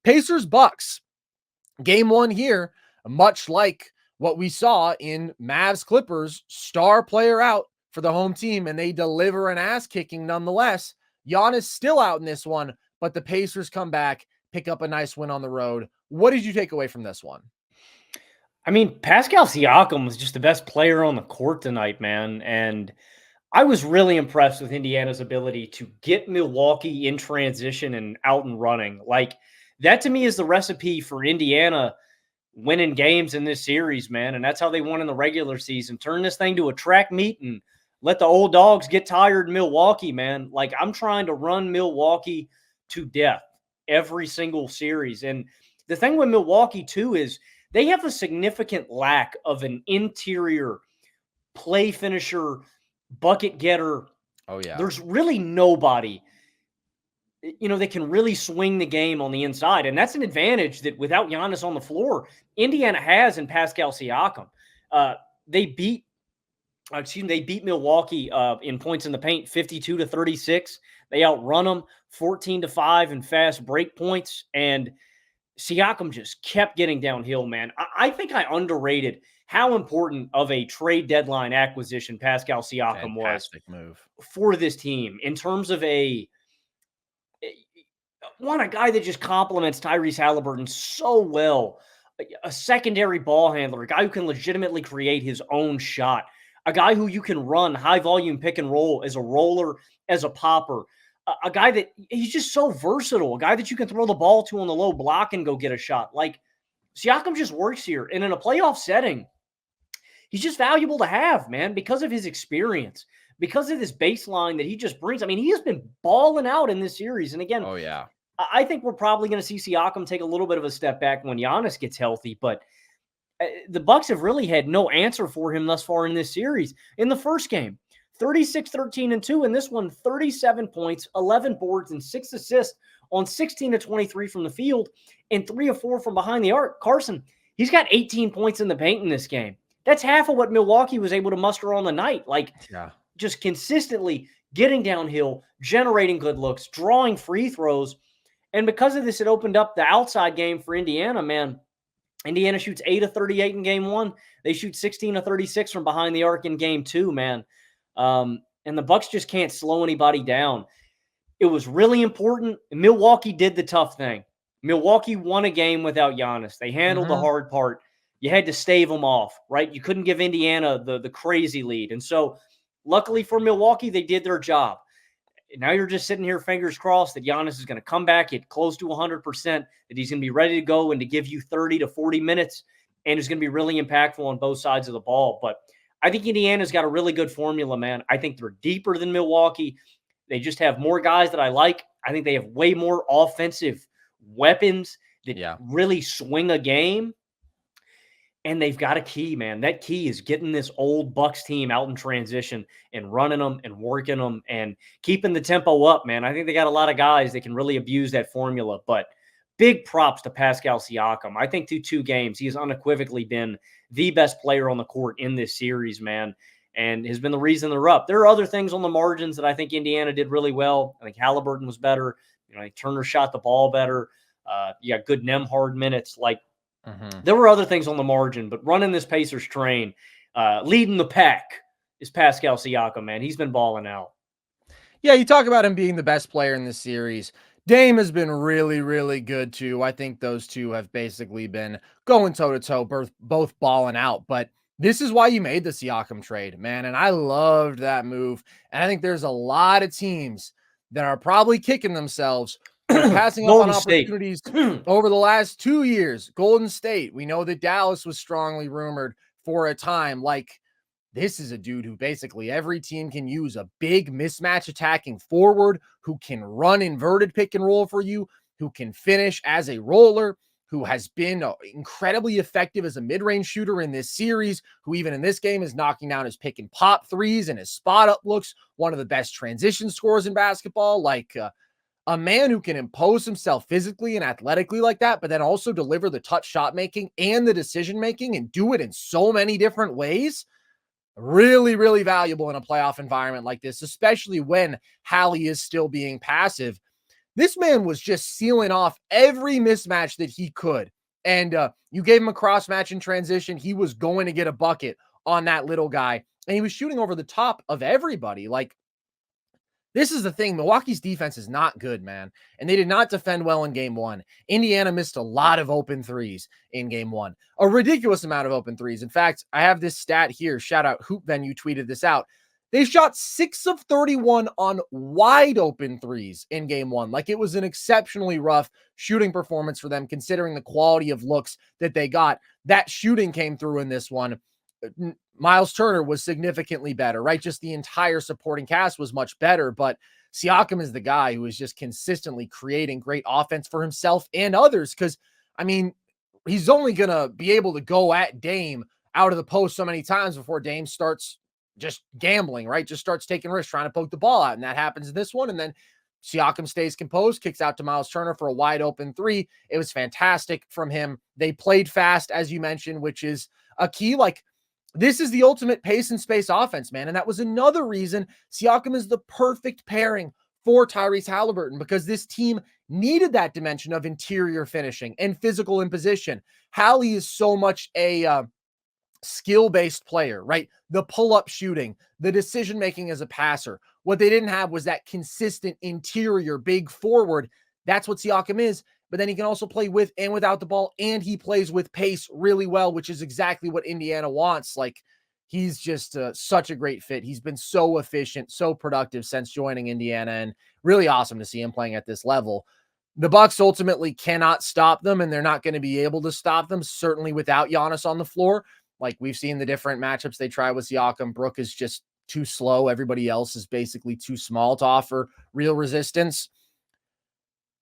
Pacers Bucks. Game one here, much like what we saw in Mavs Clippers, star player out for the home team, and they deliver an ass kicking nonetheless. Giannis still out in this one, but the Pacers come back, pick up a nice win on the road. What did you take away from this one? I mean, Pascal Siakam was just the best player on the court tonight, man. And I was really impressed with Indiana's ability to get Milwaukee in transition and out and running. Like, that to me is the recipe for Indiana winning games in this series, man. And that's how they won in the regular season. Turn this thing to a track meet and let the old dogs get tired in Milwaukee, man. Like, I'm trying to run Milwaukee to death every single series. And the thing with Milwaukee, too, is they have a significant lack of an interior play finisher, bucket getter. Oh, yeah. There's really nobody, that can really swing the game on the inside. And that's an advantage that without Giannis on the floor, Indiana has in Pascal Siakam. They beat Milwaukee in points in the paint, 52-36. They outrun them 14-5 in fast break points. And Siakam just kept getting downhill, man. I think I underrated how important of a trade deadline acquisition Pascal Siakam Fantastic move for this team in terms of a guy that just complements Tyrese Haliburton so well, a secondary ball handler, a guy who can legitimately create his own shot, a guy who you can run high volume pick and roll as a roller, as a popper, a guy that he's just so versatile, a guy that you can throw the ball to on the low block and go get a shot. Like, Siakam just works here. And in a playoff setting, he's just valuable to have, man, because of his experience, because of this baseline that he just brings. I mean, he has been balling out in this series. And again, oh yeah, I think we're probably going to see Siakam take a little bit of a step back when Giannis gets healthy, but the Bucks have really had no answer for him thus far in this series. In the first game, 36-13-2. In this one, 37 points, 11 boards, and 6 assists on 16-23 from the field and 3 of 4 from behind the arc. Carson, he's got 18 points in the paint in this game. That's half of what Milwaukee was able to muster on the night. Like, just consistently getting downhill, generating good looks, drawing free throws. And because of this, it opened up the outside game for Indiana, man. Indiana shoots 8 of 38 in game one. They shoot 16 of 36 from behind the arc in game two, man. And the Bucks just can't slow anybody down. It was really important. Milwaukee did the tough thing. Milwaukee won a game without Giannis. They handled the hard part. You had to stave them off, right? You couldn't give Indiana the crazy lead. And so luckily for Milwaukee, they did their job. Now you're just sitting here, fingers crossed, that Giannis is going to come back at close to 100%, that he's going to be ready to go and to give you 30 to 40 minutes, and is going to be really impactful on both sides of the ball. But I think Indiana's got a really good formula, man. I think they're deeper than Milwaukee. They just have more guys that I like. I think they have way more offensive weapons that really swing a game. And they've got a key, man. That key is getting this old Bucks team out in transition and running them and working them and keeping the tempo up, man. I think they got a lot of guys that can really abuse that formula. But big props to Pascal Siakam. I think through 2 games, he has unequivocally been the best player on the court in this series, man, and has been the reason they're up. There are other things on the margins that I think Indiana did really well. I think Haliburton was better. I think Turner shot the ball better. You got good Nembhard minutes. There were other things on the margin, but running this Pacers train, leading the pack is Pascal Siakam, man. He's been balling out. Yeah, you talk about him being the best player in this series. Dame has been really, really good too. I think those two have basically been going toe-to-toe, both balling out. But this is why you made the Siakam trade, man. And I loved that move. And I think there's a lot of teams that are probably kicking themselves passing up on opportunities over the last 2 years. Golden State. We know that Dallas was strongly rumored for a time. Like, this is a dude who basically every team can use, a big mismatch attacking forward who can run inverted pick and roll for you, who can finish as a roller, who has been incredibly effective as a mid-range shooter in this series, who even in this game is knocking down his pick and pop threes and his spot up looks, one of the best transition scorers in basketball. Like, a man who can impose himself physically and athletically like that, but then also deliver the touch shot making and the decision making and do it in so many different ways. Really, really valuable in a playoff environment like this, especially when Hallie is still being passive. This man was just sealing off every mismatch that he could. And you gave him a cross match in transition. He was going to get a bucket on that little guy. And he was shooting over the top of everybody. Like, this is the thing. Milwaukee's defense is not good, man. And they did not defend well in game one. Indiana missed a lot of open threes in game one, a ridiculous amount of open threes. In fact, I have this stat here. Shout out Hoop Venue tweeted this out. They shot 6 of 31 on wide open threes in game one. Like, it was an exceptionally rough shooting performance for them, considering the quality of looks that they got. That shooting came through in this one. Miles Turner was significantly better, right? Just the entire supporting cast was much better, but Siakam is the guy who is just consistently creating great offense for himself and others. Cause I mean, he's only going to be able to go at Dame out of the post so many times before Dame starts just gambling, right? Just starts taking risks, trying to poke the ball out. And that happens in this one. And then Siakam stays composed, kicks out to Miles Turner for a wide open three. It was fantastic from him. They played fast, as you mentioned, which is a key. Like, this is the ultimate pace and space offense, man. And that was another reason Siakam is the perfect pairing for Tyrese Haliburton, because this team needed that dimension of interior finishing and physical imposition. Hallie is so much a skill-based player, right? The pull-up shooting, the decision-making as a passer. What they didn't have was that consistent interior big forward. That's what Siakam is. But then he can also play with and without the ball, and he plays with pace really well, which is exactly what Indiana wants. Like, he's just such a great fit. He's been so efficient, so productive since joining Indiana, and really awesome to see him playing at this level. The Bucks ultimately cannot stop them, and they're not going to be able to stop them, certainly without Giannis on the floor. Like, we've seen the different matchups they try with Siakam. Brook is just too slow. Everybody else is basically too small to offer real resistance.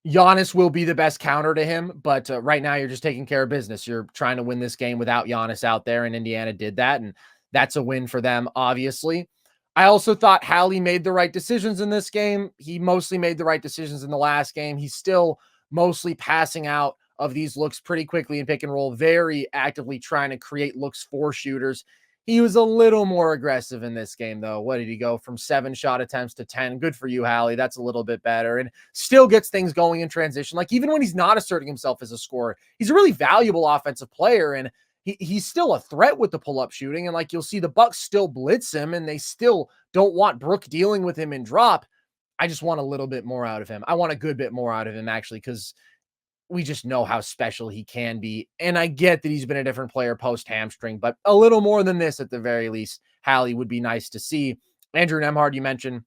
Giannis will be the best counter to him, but right now you're just taking care of business. You're trying to win this game without Giannis out there, and Indiana did that, and that's a win for them, obviously. I also thought Hallie made the right decisions in this game. He mostly made the right decisions in the last game. He's still mostly passing out of these looks pretty quickly in pick and roll, very actively trying to create looks for shooters. He was a little more aggressive in this game, though. What did he go from 7 shot attempts to 10? Good for you, Hallie. That's a little bit better, and still gets things going in transition. Like, even when he's not asserting himself as a scorer, he's a really valuable offensive player, and he's still a threat with the pull-up shooting. And like, you'll see the Bucks still blitz him, and they still don't want Brook dealing with him in drop. I just want a little bit more out of him. I want a good bit more out of him, actually, because we just know how special he can be. And I get that he's been a different player post hamstring, but a little more than this at the very least, Hallie would be nice to see. Andrew Nembhard, you mentioned,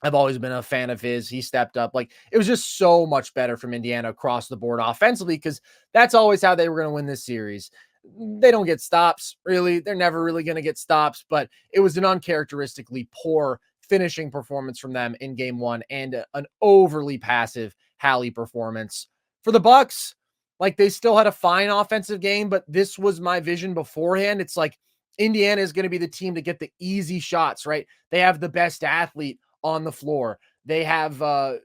I've always been a fan of his. He stepped up. Like, it was just so much better from Indiana across the board offensively, because that's always how they were going to win this series. They don't get stops, really. They're never really going to get stops, but it was an uncharacteristically poor finishing performance from them in game one, and an overly passive Hallie performance. For the Bucks, like, they still had a fine offensive game, but this was my vision beforehand. It's like, Indiana is going to be the team to get the easy shots, right? They have the best athlete on the floor. They have a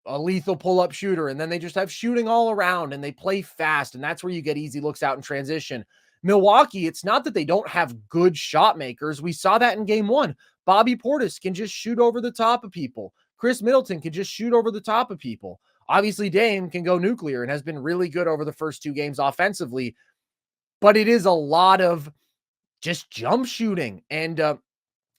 lethal pull-up shooter, and then they just have shooting all around, and they play fast, and that's where you get easy looks out in transition. Milwaukee, it's not that they don't have good shot makers. We saw that in game one. Bobby Portis can just shoot over the top of people. Khris Middleton can just shoot over the top of people. Obviously, Dame can go nuclear and has been really good over the first 2 games offensively, but it is a lot of just jump shooting. And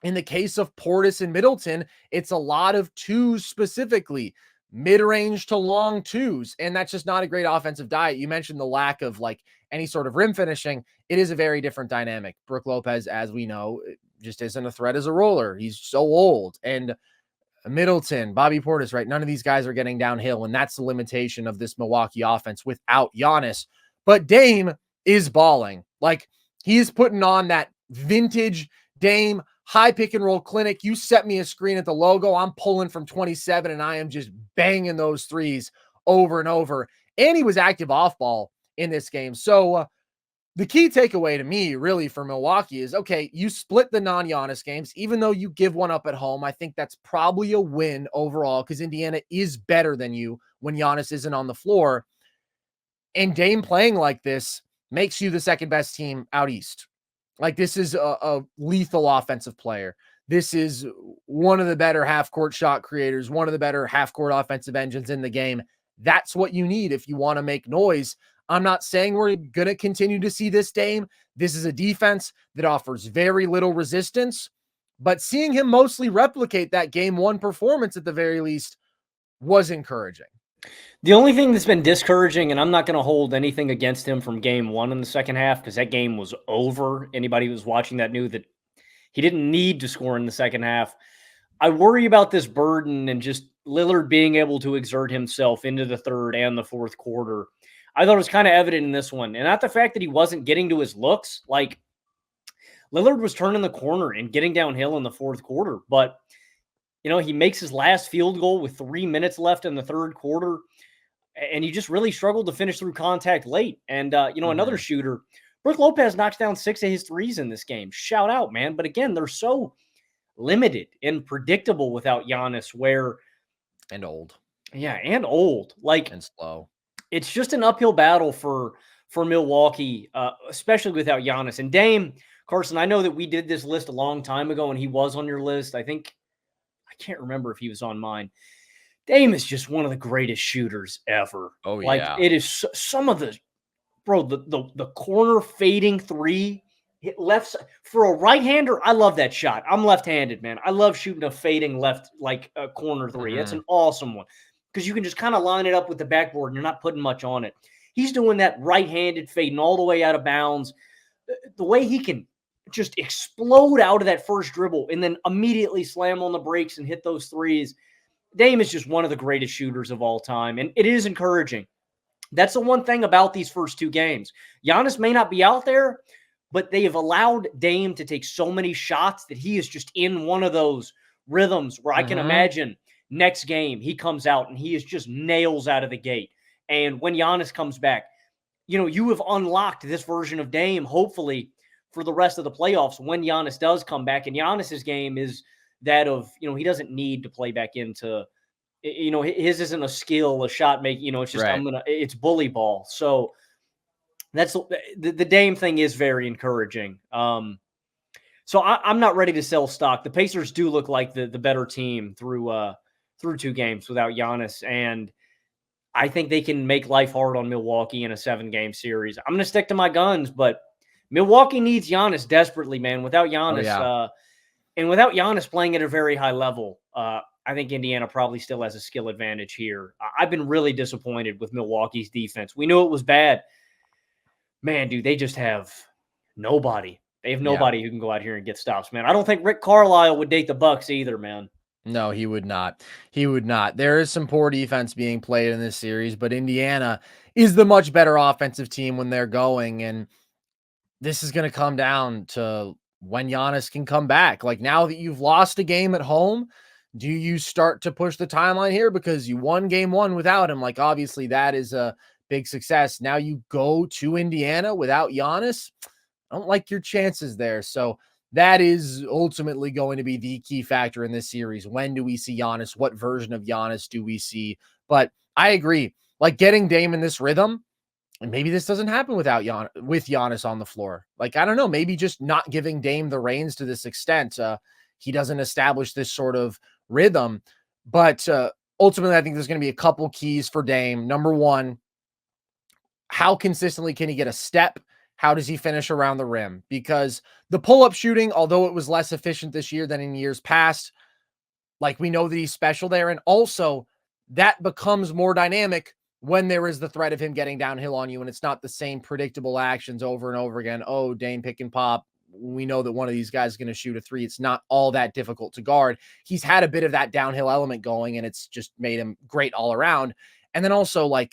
in the case of Portis and Middleton, it's a lot of twos, specifically mid-range to long twos. And that's just not a great offensive diet. You mentioned the lack of like any sort of rim finishing. It is a very different dynamic. Brook Lopez, as we know, just isn't a threat as a roller. He's so old. And Middleton, Bobby Portis, right? None of these guys are getting downhill, and that's the limitation of this Milwaukee offense without Giannis. But Dame is balling. Like, he is putting on that vintage Dame high pick and roll clinic. You set me a screen at the logo, I'm pulling from 27, and I am just banging those threes over and over. And he was active off ball in this game. So the key takeaway to me, really, for Milwaukee is, okay, you split the non-Giannis games, even though you give one up at home. I think that's probably a win overall, because Indiana is better than you when Giannis isn't on the floor. And Dame playing like this makes you the second best team out east. Like, this is a lethal offensive player. this is one of the better half-court shot creators, one of the better half-court offensive engines in the game. That's what you need if you want to make noise. I'm not saying we're going to continue to see this Dame. This is a defense that offers very little resistance, but seeing him mostly replicate that game one performance at the very least was encouraging. The only thing that's been discouraging, and I'm not going to hold anything against him from game one in the second half because that game was over. Anybody who was watching that knew that he didn't need to score in the second half. I worry about this burden and just Lillard being able to exert himself into the third and the fourth quarter. I thought it was kind of evident in this one. And not the fact that he wasn't getting to his looks. Like, Lillard was turning the corner and getting downhill in the fourth quarter. But, he makes his last field goal with 3 minutes left in the third quarter. And he just really struggled to finish through contact late. And, another shooter, Brook Lopez knocks down 6 of his threes in this game. Shout out, man. But again, they're so limited and predictable without Giannis and old. Yeah, and old. And slow. It's just an uphill battle for Milwaukee, especially without Giannis. And Dame, Carson, I know that we did this list a long time ago and he was on your list. I can't remember if he was on mine. Dame is just one of the greatest shooters ever. Oh, yeah. It is some of the corner fading three, hit left side. For a right-hander, I love that shot. I'm left-handed, man. I love shooting a fading left, like a corner three. That's an awesome one because you can just kind of line it up with the backboard and you're not putting much on it. He's doing that right-handed fading all the way out of bounds. The way he can just explode out of that first dribble and then immediately slam on the brakes and hit those threes. Dame is just one of the greatest shooters of all time, and it is encouraging. That's the one thing about these first two games. Giannis may not be out there, but they have allowed Dame to take so many shots that he is just in one of those rhythms where I can imagine next game he comes out and he is just nails out of the gate. And when Giannis comes back, you have unlocked this version of Dame, hopefully, for the rest of the playoffs when Giannis does come back. And Giannis's game is that of, he doesn't need to play back into, his isn't a skill, a shot make, it's just, right. It's bully ball. So that's the Dame thing is very encouraging. So I'm not ready to sell stock. The Pacers do look like the better team through 2 games without Giannis. And I think they can make life hard on Milwaukee in a 7-game series. I'm going to stick to my guns, but Milwaukee needs Giannis desperately, man. Without Giannis, and without Giannis playing at a very high level, I think Indiana probably still has a skill advantage here. I've been really disappointed with Milwaukee's defense. We knew it was bad. Man, dude, they just have nobody. They have nobody who can go out here and get stops, man. I don't think Rick Carlisle would date the Bucks either, man. No, he would not. He would not. There is some poor defense being played in this series, but Indiana is the much better offensive team when they're going, and this is going to come down to when Giannis can come back. Like, now that you've lost a game at home, do you start to push the timeline here because you won game 1 without him? Like, obviously that is a big success. Now you go to Indiana without Giannis. I don't like your chances there. So that is ultimately going to be the key factor in this series. When do we see Giannis? What version of Giannis do we see? But I agree, like, getting Dame in this rhythm, and maybe this doesn't happen with Giannis on the floor. Like, I don't know, maybe just not giving Dame the reins to this extent. He doesn't establish this sort of rhythm. But ultimately, I think there's going to be a couple keys for Dame. Number one, how consistently can he get a step? How does he finish around the rim? Because the pull-up shooting, although it was less efficient this year than in years past, like, we know that he's special there. And also, that becomes more dynamic when there is the threat of him getting downhill on you and it's not the same predictable actions over and over again. Oh, Dame pick and pop. We know that one of these guys is going to shoot a 3. It's not all that difficult to guard. He's had a bit of that downhill element going, and it's just made him great all around. And then also, like,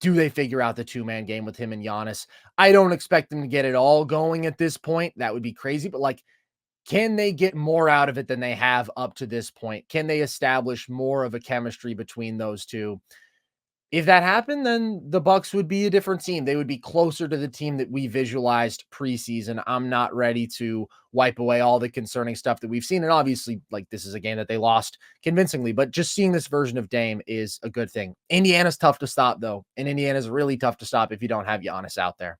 do they figure out the 2-man game with him and Giannis? I don't expect them to get it all going at this point. That would be crazy. But, like, can they get more out of it than they have up to this point? Can they establish more of a chemistry between those two? If that happened, then the Bucks would be a different team. They would be closer to the team that we visualized preseason. I'm not ready to wipe away all the concerning stuff that we've seen. And obviously, like, this is a game that they lost convincingly, but just seeing this version of Dame is a good thing. Indiana's tough to stop, though. And Indiana's really tough to stop if you don't have Giannis out there.